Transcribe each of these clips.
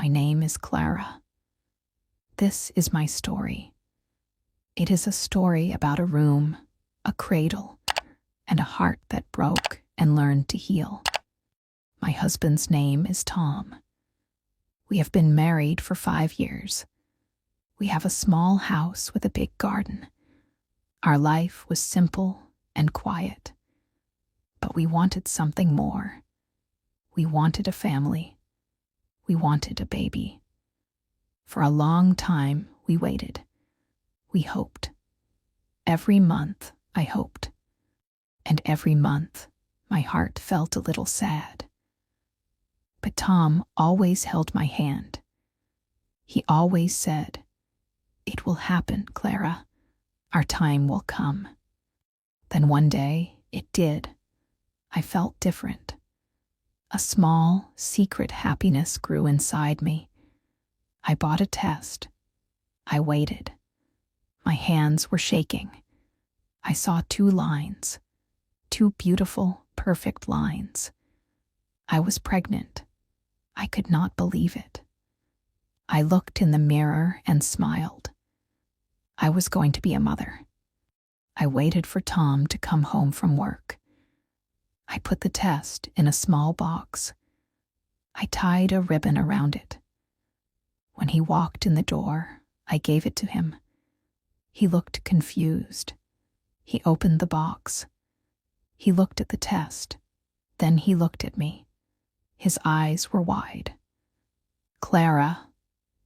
My name is Clara. This is my story. It is a story about a room, a cradle, and a heart that broke and learned to heal. My husband's name is Tom. We have been married for 5 years. We have a small house with a big garden. Our life was simple and quiet, but we wanted something more. We wanted a family. We wanted a baby. For a long time, we waited. We hoped. Every month, I hoped. And every month, my heart felt a little sad. But Tom always held my hand. He always said, "It will happen, Clara. Our time will come." Then one day, it did. I felt different. A small, secret happiness grew inside me. I bought a test. I waited. My hands were shaking. I saw 2 lines. 2 beautiful, perfect lines. I was pregnant. I could not believe it. I looked in the mirror and smiled. I was going to be a mother. I waited for Tom to come home from work. I put the test in a small box. I tied a ribbon around it. When he walked in the door, I gave it to him. He looked confused. He opened the box. He looked at the test. Then he looked at me. His eyes were wide. "Clara,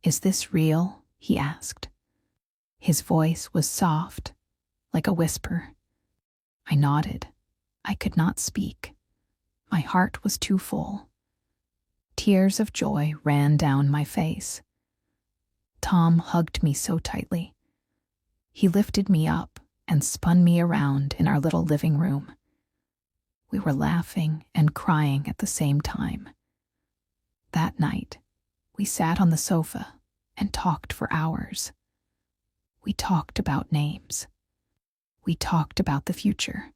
is this real?" he asked. His voice was soft, like a whisper. I nodded. I could not speak. My heart was too full. Tears of joy ran down my face. Tom hugged me so tightly. He lifted me up and spun me around in our little living room. We were laughing and crying at the same time. That night, we sat on the sofa and talked for hours. We talked about names. We talked about the future.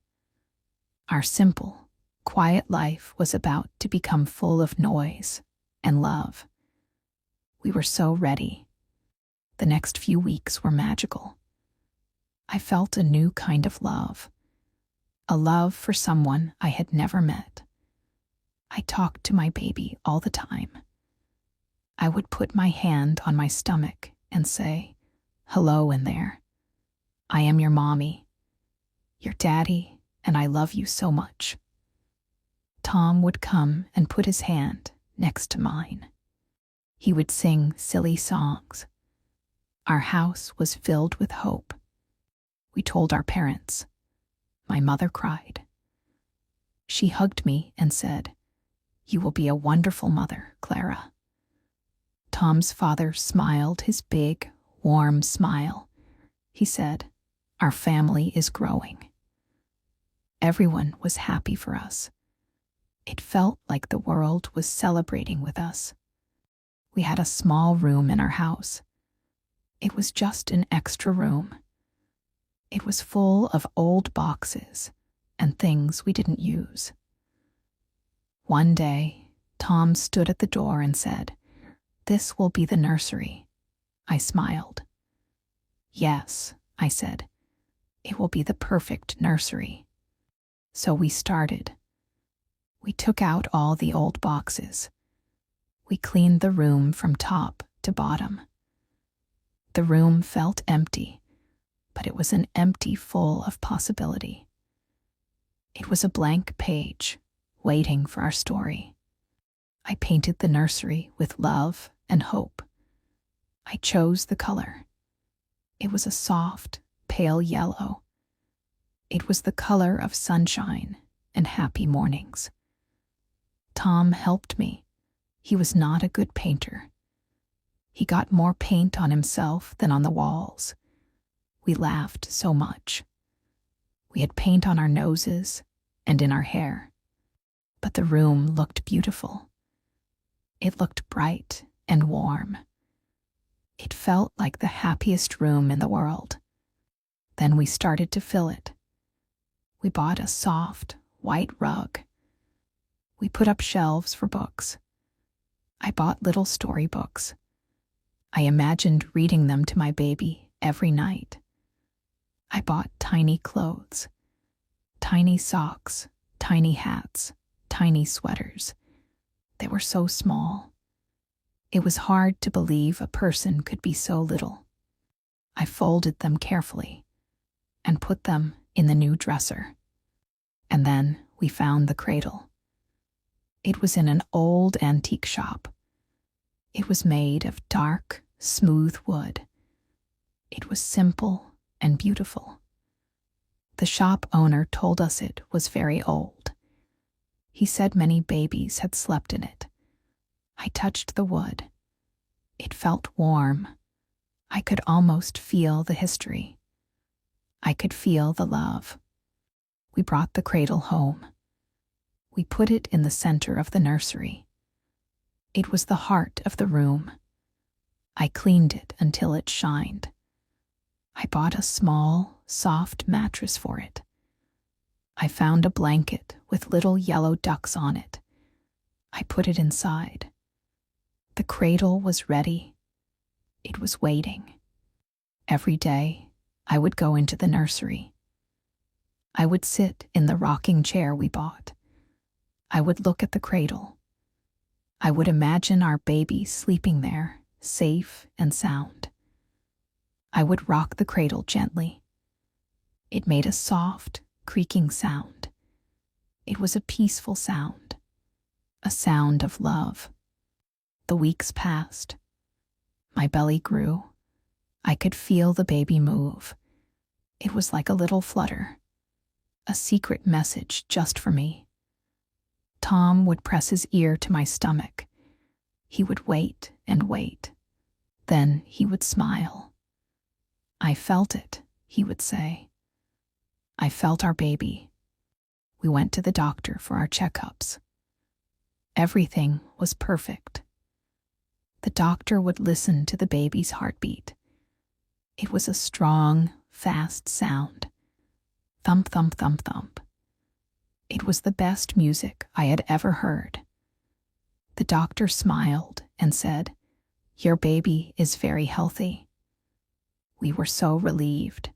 Our simple, quiet life was about to become full of noise and love. We were so ready. The next few weeks were magical. I felt a new kind of love, a love for someone I had never met. I talked to my baby all the time. I would put my hand on my stomach and say, "Hello in there. I am your mommy, your daddy, and I love you so much." Tom would come and put his hand next to mine. He would sing silly songs. Our house was filled with hope. We told our parents. My mother cried. She hugged me and said, "You will be a wonderful mother, Clara." Tom's father smiled his big, warm smile. He said, "Our family is growing." Everyone was happy for us. It felt like the world was celebrating with us. We had a small room in our house. It was just an extra room. It was full of old boxes and things we didn't use. One day, Tom stood at the door and said, "This will be the nursery." I smiled. "Yes," I said, "it will be the perfect nursery." So we started. We took out all the old boxes. We cleaned the room from top to bottom. The room felt empty, but it was an empty full of possibility. It was a blank page, waiting for our story. I painted the nursery with love and hope. I chose the color. It was a soft, pale yellow. It was the color of sunshine and happy mornings. Tom helped me. He was not a good painter. He got more paint on himself than on the walls. We laughed so much. We had paint on our noses and in our hair. But the room looked beautiful. It looked bright and warm. It felt like the happiest room in the world. Then we started to fill it. We bought a soft, white rug. We put up shelves for books. I bought little storybooks. I imagined reading them to my baby every night. I bought tiny clothes, tiny socks, tiny hats, tiny sweaters. They were so small. It was hard to believe a person could be so little. I folded them carefully and put them in the new dresser. And then we found the cradle. It was in an old antique shop. It was made of dark, smooth wood. It was simple and beautiful. The shop owner told us it was very old. He said many babies had slept in it. I touched the wood. It felt warm. I could almost feel the history. I could feel the love. We brought the cradle home. We put it in the center of the nursery. It was the heart of the room. I cleaned it until it shined. I bought a small, soft mattress for it. I found a blanket with little yellow ducks on it. I put it inside. The cradle was ready. It was waiting. Every day, I would go into the nursery. I would sit in the rocking chair we bought. I would look at the cradle. I would imagine our baby sleeping there, safe and sound. I would rock the cradle gently. It made a soft, creaking sound. It was a peaceful sound, a sound of love. The weeks passed. My belly grew. I could feel the baby move. It was like a little flutter, a secret message just for me. Tom would press his ear to my stomach. He would wait and wait. Then he would smile. "I felt it," he would say. "I felt our baby." We went to the doctor for our checkups. Everything was perfect. The doctor would listen to the baby's heartbeat. It was a strong, fast sound. Thump, thump, thump, thump. It was the best music I had ever heard. The doctor smiled and said, "Your baby is very healthy." We were so relieved.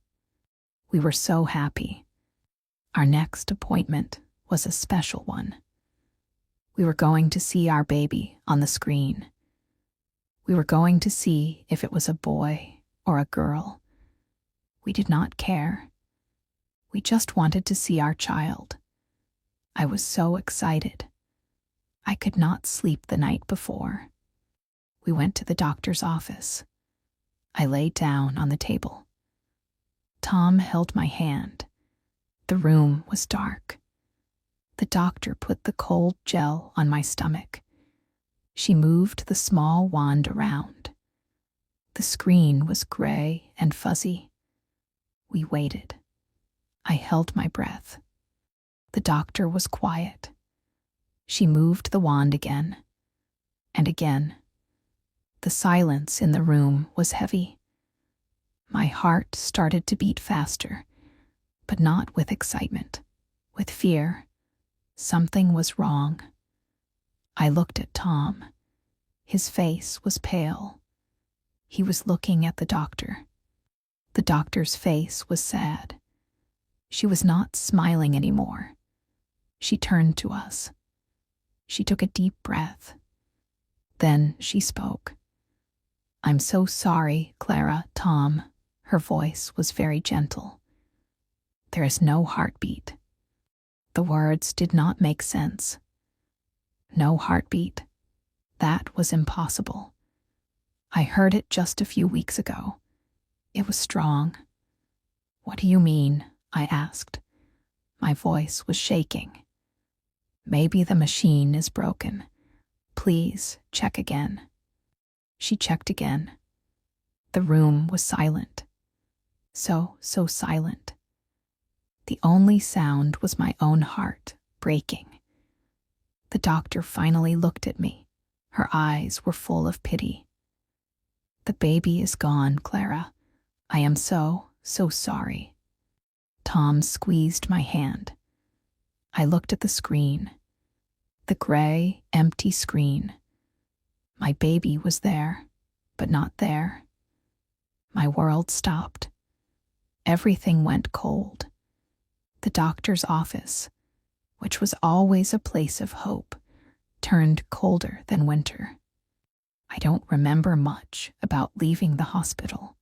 We were so happy. Our next appointment was a special one. We were going to see our baby on the screen. We were going to see if it was a boy or a girl. We did not care. We just wanted to see our child. I was so excited. I could not sleep the night before. We went to the doctor's office. I lay down on the table. Tom held my hand. The room was dark. The doctor put the cold gel on my stomach. She moved the small wand around. The screen was gray and fuzzy. We waited. I held my breath. The doctor was quiet. She moved the wand again and again. The silence in the room was heavy. My heart started to beat faster, but not with excitement, with fear. Something was wrong. I looked at Tom. His face was pale. He was looking at the doctor. The doctor's face was sad. She was not smiling anymore. She turned to us. She took a deep breath. Then she spoke. "I'm so sorry, Clara, Tom." Her voice was very gentle. "There is no heartbeat." The words did not make sense. No heartbeat. That was impossible. I heard it just a few weeks ago. It was strong. "What do you mean?" I asked. My voice was shaking. "Maybe the machine is broken. Please check again." She checked again. The room was silent. So silent. The only sound was my own heart breaking. The doctor finally looked at me. Her eyes were full of pity. "The baby is gone, Clara. I am so sorry." Tom squeezed my hand. I looked at the screen. The gray, empty screen. My baby was there, but not there. My world stopped. Everything went cold. The doctor's office, which was always a place of hope, turned colder than winter. I don't remember much about leaving the hospital.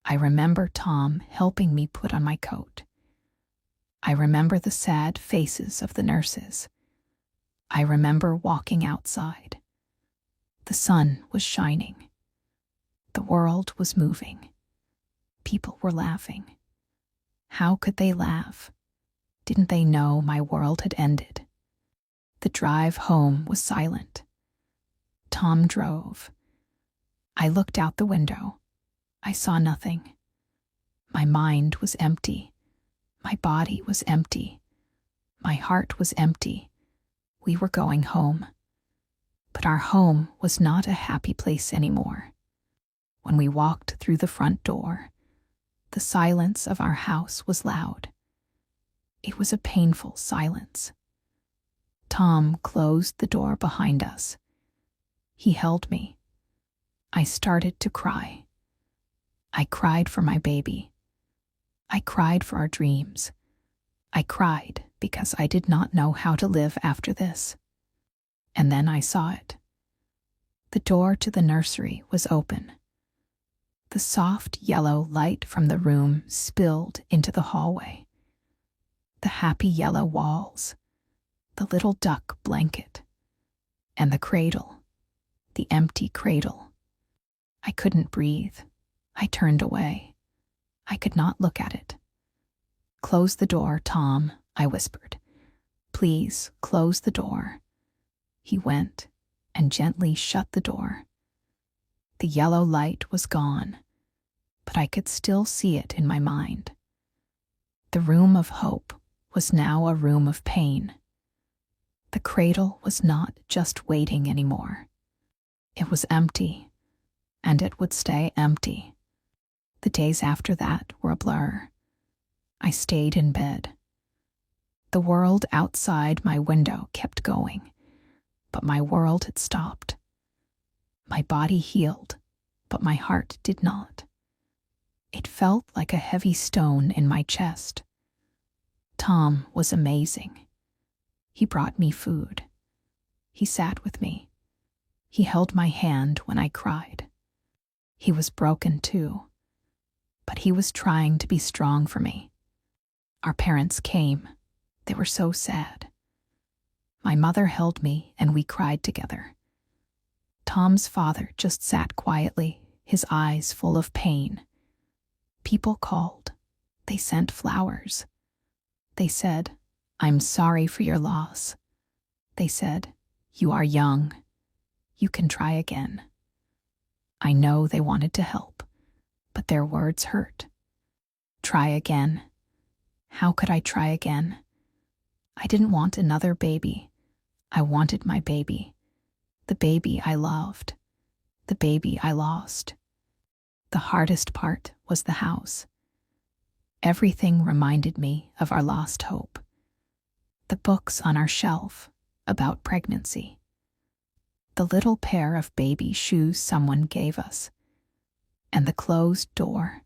I remember Tom helping me put on my coat. I remember the sad faces of the nurses. I remember walking outside. The sun was shining. The world was moving. People were laughing. How could they laugh? Didn't they know my world had ended? The drive home was silent. Tom drove. I looked out the window. I saw nothing. My mind was empty. My body was empty. My heart was empty. We were going home. But our home was not a happy place anymore. When we walked through the front door, the silence of our house was loud. It was a painful silence. Tom closed the door behind us. He held me. I started to cry. I cried for my baby. I cried for our dreams. I cried because I did not know how to live after this. And then I saw it. The door to the nursery was open. The soft yellow light from the room spilled into the hallway. The happy yellow walls, the little duck blanket, and the cradle, the empty cradle. I couldn't breathe. I turned away. I could not look at it. "Close the door, Tom," I whispered. "Please, close the door." He went and gently shut the door. The yellow light was gone, but I could still see it in my mind. The room of hope was now a room of pain. The cradle was not just waiting anymore. It was empty, and it would stay empty. The days after that were a blur. I stayed in bed. The world outside my window kept going, but my world had stopped. My body healed, but my heart did not. It felt like a heavy stone in my chest. Tom was amazing. He brought me food. He sat with me. He held my hand when I cried. He was broken too, but he was trying to be strong for me. Our parents came. They were so sad. My mother held me and we cried together. Tom's father just sat quietly, his eyes full of pain. People called. They sent flowers. They said, "I'm sorry for your loss." They said, "You are young. You can try again." I know they wanted to help, but their words hurt. Try again. How could I try again? I didn't want another baby. I wanted my baby. The baby I loved. The baby I lost. The hardest part was the house. Everything reminded me of our lost hope. The books on our shelf about pregnancy. The little pair of baby shoes someone gave us. And the closed door,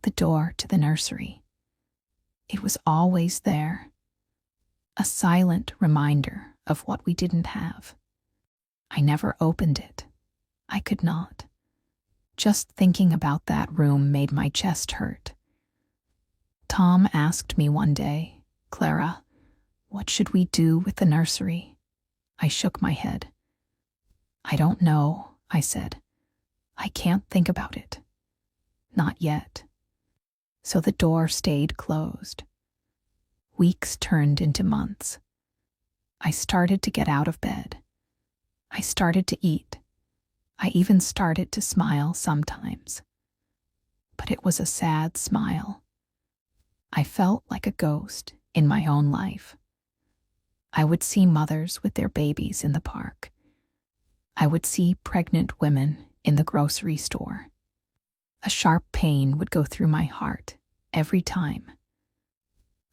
the door to the nursery. It was always there. A silent reminder of what we didn't have. I never opened it. I could not. Just thinking about that room made my chest hurt. Tom asked me one day, "Clara, what should we do with the nursery?" I shook my head. "I don't know," I said. "I can't think about it. Not yet." So the door stayed closed. Weeks turned into months. I started to get out of bed. I started to eat. I even started to smile sometimes. But it was a sad smile. I felt like a ghost in my own life. I would see mothers with their babies in the park. I would see pregnant women in the grocery store. A sharp pain would go through my heart every time.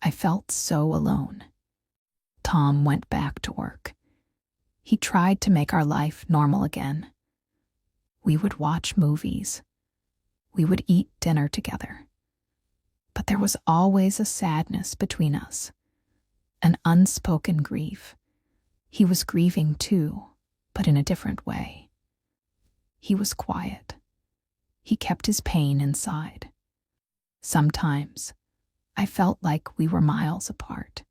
I felt so alone. Tom went back to work. He tried to make our life normal again. We would watch movies. We would eat dinner together. But there was always a sadness between us, an unspoken grief. He was grieving too, but in a different way. He was quiet. He kept his pain inside. Sometimes, I felt like we were miles apart,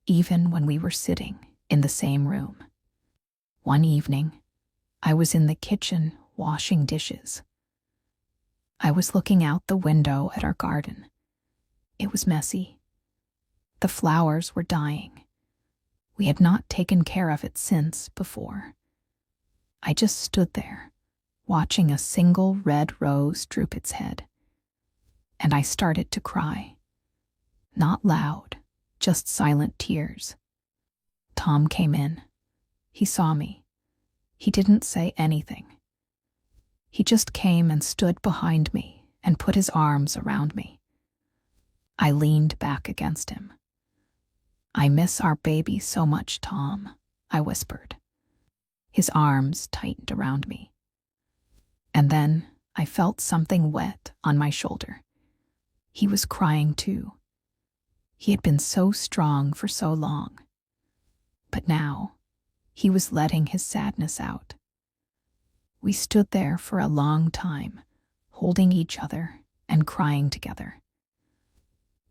even when we were sitting in the same room. One evening, I was in the kitchen washing dishes. I was looking out the window at our garden. It was messy. The flowers were dying. We had not taken care of it since before. I just stood there, watching a single red rose droop its head. And I started to cry. Not loud, just silent tears. Tom came in. He saw me. He didn't say anything. He just came and stood behind me and put his arms around me. I leaned back against him. "I miss our baby so much, Tom," I whispered. His arms tightened around me. And then I felt something wet on my shoulder. He was crying too. He had been so strong for so long. But now, he was letting his sadness out. We stood there for a long time, holding each other and crying together.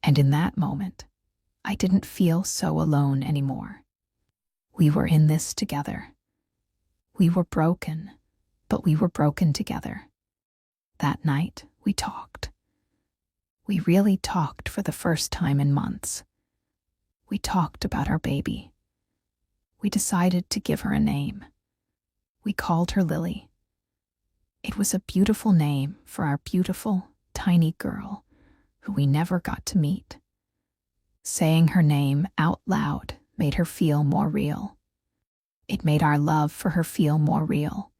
And in that moment, I didn't feel so alone anymore. We were in this together. We were broken, but we were broken together. That night, we talked. We really talked for the first time in months. We talked about our baby. We decided to give her a name. We called her Lily. It was a beautiful name for our beautiful, tiny girl who we never got to meet. Saying her name out loud made her feel more real. It made our love for her feel more real.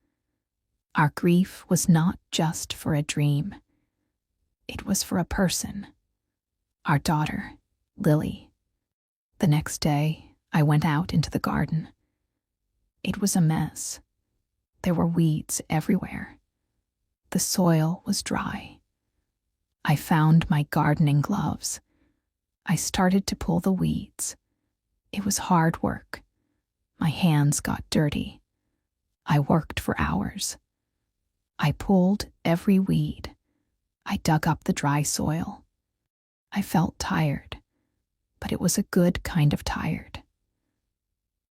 Our grief was not just for a dream. It was for a person. Our daughter, Lily. The next day, I went out into the garden. It was a mess. There were weeds everywhere. The soil was dry. I found my gardening gloves. I started to pull the weeds. It was hard work. My hands got dirty. I worked for hours. I pulled every weed. I dug up the dry soil. I felt tired, but it was a good kind of tired.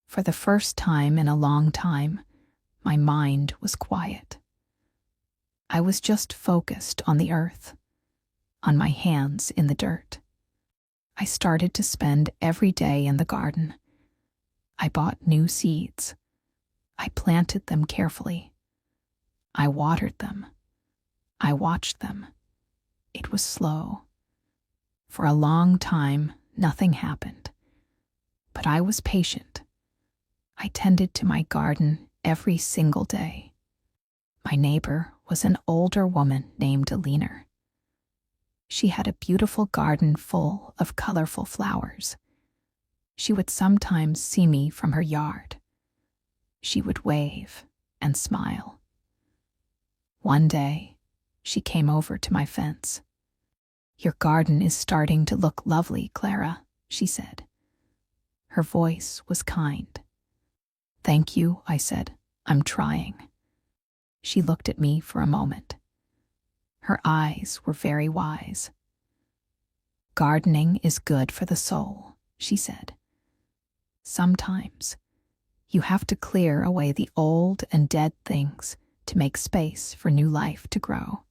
For the first time in a long time, my mind was quiet. I was just focused on the earth, on my hands in the dirt. I started to spend every day in the garden. I bought new seeds. I planted them carefully. I watered them. I watched them. It was slow. For a long time, nothing happened. But I was patient. I tended to my garden every single day. My neighbor was an older woman named Alina. She had a beautiful garden full of colorful flowers. She would sometimes see me from her yard. She would wave and smile. One day, she came over to my fence. "Your garden is starting to look lovely, Clara," she said. Her voice was kind. "Thank you," I said. "I'm trying." She looked at me for a moment. Her eyes were very wise. "Gardening is good for the soul," she said. "Sometimes, you have to clear away the old and dead things to make space for new life to grow."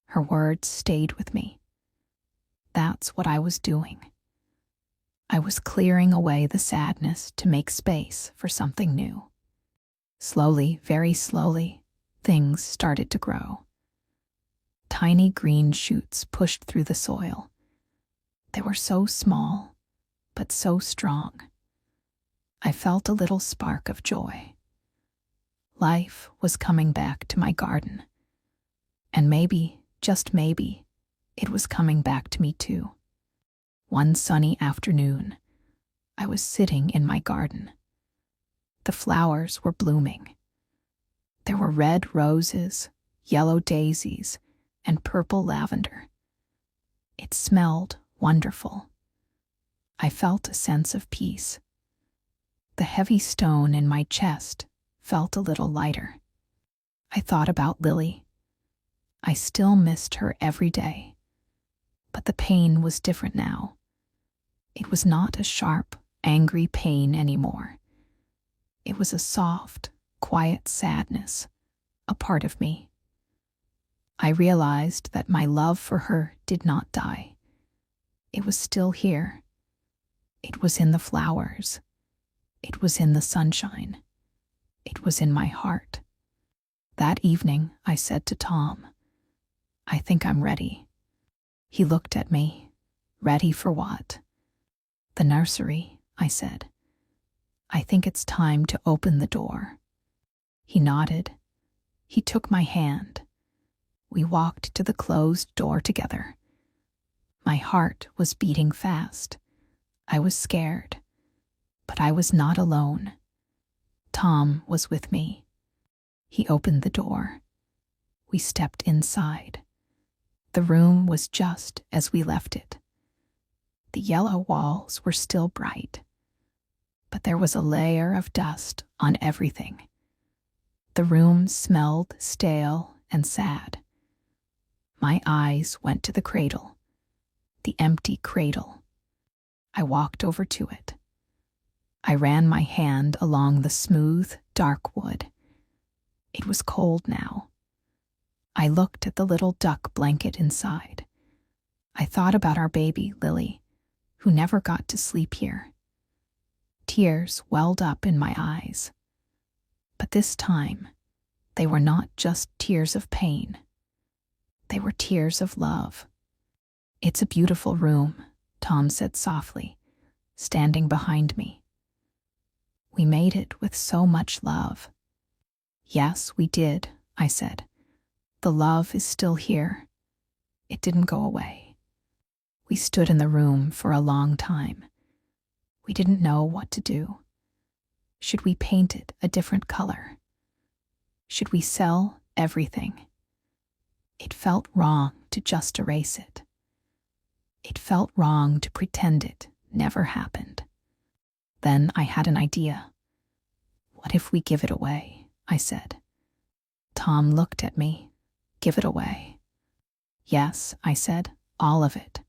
Her words stayed with me. That's what I was doing. I was clearing away the sadness to make space for something new. Slowly, very slowly, things started to grow. Tiny green shoots pushed through the soil. They were so small, but so strong. I felt a little spark of joy. Life was coming back to my garden. And maybe, just maybe, it was coming back to me too. One sunny afternoon, I was sitting in my garden. The flowers were blooming. There were red roses, yellow daisies, and purple lavender. It smelled wonderful. I felt a sense of peace. The heavy stone in my chest felt a little lighter. I thought about Lily. I still missed her every day. But the pain was different now. It was not a sharp, angry pain anymore. It was a soft, quiet sadness, a part of me. I realized that my love for her did not die. It was still here. It was in the flowers. It was in the sunshine. It was in my heart. That evening, I said to Tom, "I think I'm ready." He looked at me. Ready for what? "The nursery," I said. "I think it's time to open the door." He nodded. He took my hand. We walked to the closed door together. My heart was beating fast. I was scared. But I was not alone. Tom was with me. He opened the door. We stepped inside. The room was just as we left it. The yellow walls were still bright, but there was a layer of dust on everything. The room smelled stale and sad. My eyes went to the cradle, the empty cradle. I walked over to it. I ran my hand along the smooth, dark wood. It was cold now. I looked at the little duck blanket inside. I thought about our baby, Lily, who never got to sleep here. Tears welled up in my eyes. But this time, they were not just tears of pain. They were tears of love. "It's a beautiful room," Tom said softly, standing behind me. "We made it with so much love." "Yes, we did," I said. "The love is still here. It didn't go away." We stood in the room for a long time. We didn't know what to do. Should we paint it a different color? Should we sell everything? It felt wrong to just erase it. It felt wrong to pretend it never happened. Then I had an idea. "What if we give it away?" I said. Tom looked at me. "Give it away?" "Yes," I said, "all of it.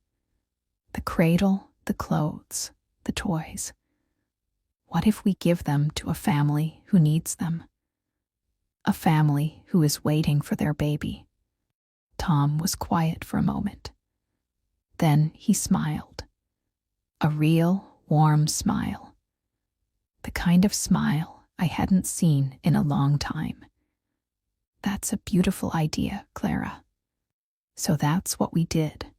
The cradle, the clothes, the toys. What if we give them to a family who needs them? A family who is waiting for their baby." Tom was quiet for a moment. Then he smiled. A real, warm smile. The kind of smile I hadn't seen in a long time. "That's a beautiful idea, Clara." So that's what we did.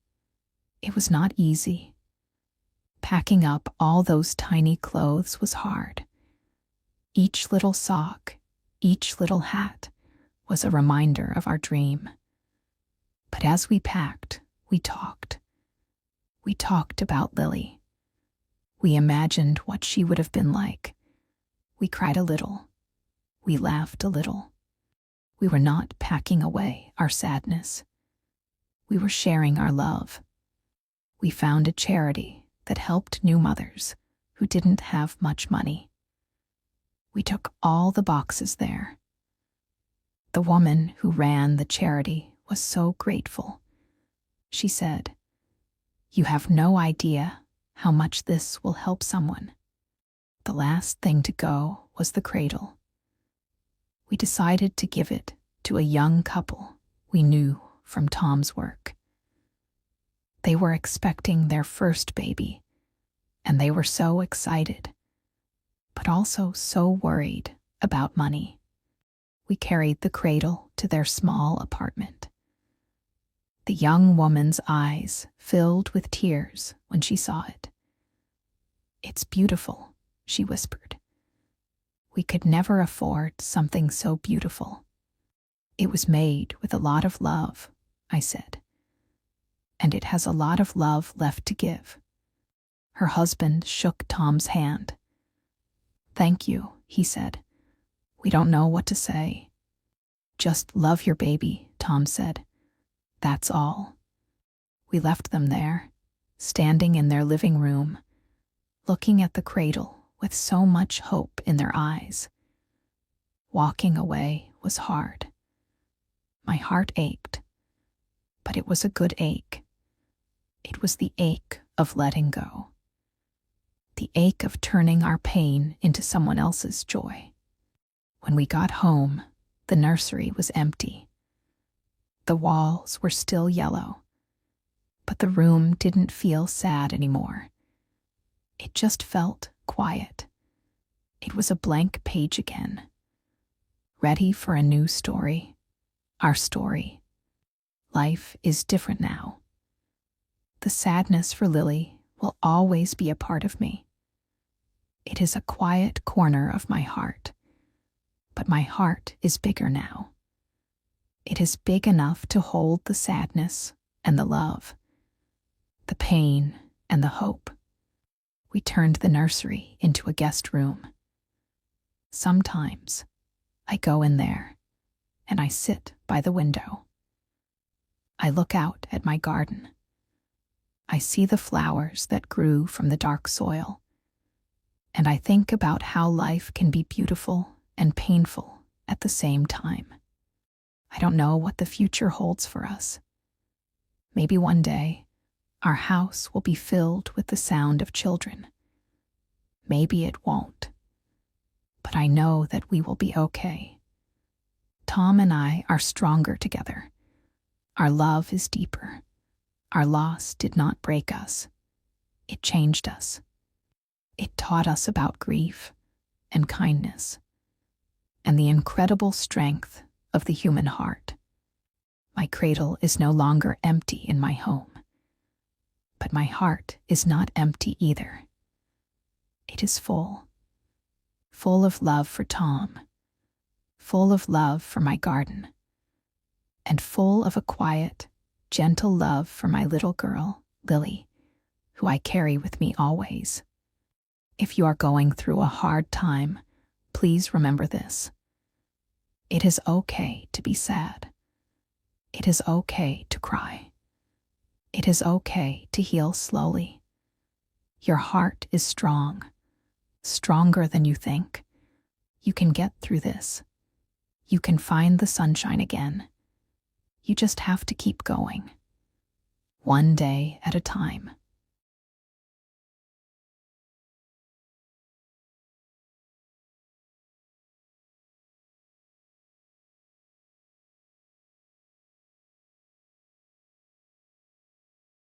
It was not easy. Packing up all those tiny clothes was hard. Each little sock, each little hat was a reminder of our dream. But as we packed, we talked. We talked about Lily. We imagined what she would have been like. We cried a little. We laughed a little. We were not packing away our sadness. We were sharing our love. We found a charity that helped new mothers who didn't have much money. We took all the boxes there. The woman who ran the charity was so grateful. She said, "You have no idea how much this will help someone." The last thing to go was the cradle. We decided to give it to a young couple we knew from Tom's work. They were expecting their first baby, and they were so excited, but also so worried about money. We carried the cradle to their small apartment. The young woman's eyes filled with tears when she saw it. "It's beautiful," she whispered. "We could never afford something so beautiful." "It was made with a lot of love," I said. "And it has a lot of love left to give." Her husband shook Tom's hand. "Thank you," he said. "We don't know what to say." "Just love your baby," Tom said. "That's all." We left them there, standing in their living room, looking at the cradle with so much hope in their eyes. Walking away was hard. My heart ached, but it was a good ache. It was the ache of letting go. The ache of turning our pain into someone else's joy. When we got home, the nursery was empty. The walls were still yellow, but the room didn't feel sad anymore. It just felt quiet. It was a blank page again, ready for a new story, our story. Life is different now. The sadness for Lily will always be a part of me. It is a quiet corner of my heart, but my heart is bigger now. It is big enough to hold the sadness and the love, the pain and the hope. We turned the nursery into a guest room. Sometimes I go in there and I sit by the window. I look out at my garden. I see the flowers that grew from the dark soil, and I think about how life can be beautiful and painful at the same time. I don't know what the future holds for us. Maybe one day, our house will be filled with the sound of children. Maybe it won't. But I know that we will be okay. Tom and I are stronger together. Our love is deeper. Our loss did not break us. It changed us. It taught us about grief and kindness and the incredible strength of the human heart. My cradle is no longer empty in my home, but my heart is not empty either. It is full of love for Tom, full of love for my garden, and full of a quiet, gentle love for my little girl, Lily, who I carry with me always. If you are going through a hard time, please remember this. It is okay to be sad. It is okay to cry. It is okay to heal slowly. Your heart is strong, stronger than you think. You can get through this. You can find the sunshine again. You just have to keep going, one day at a time.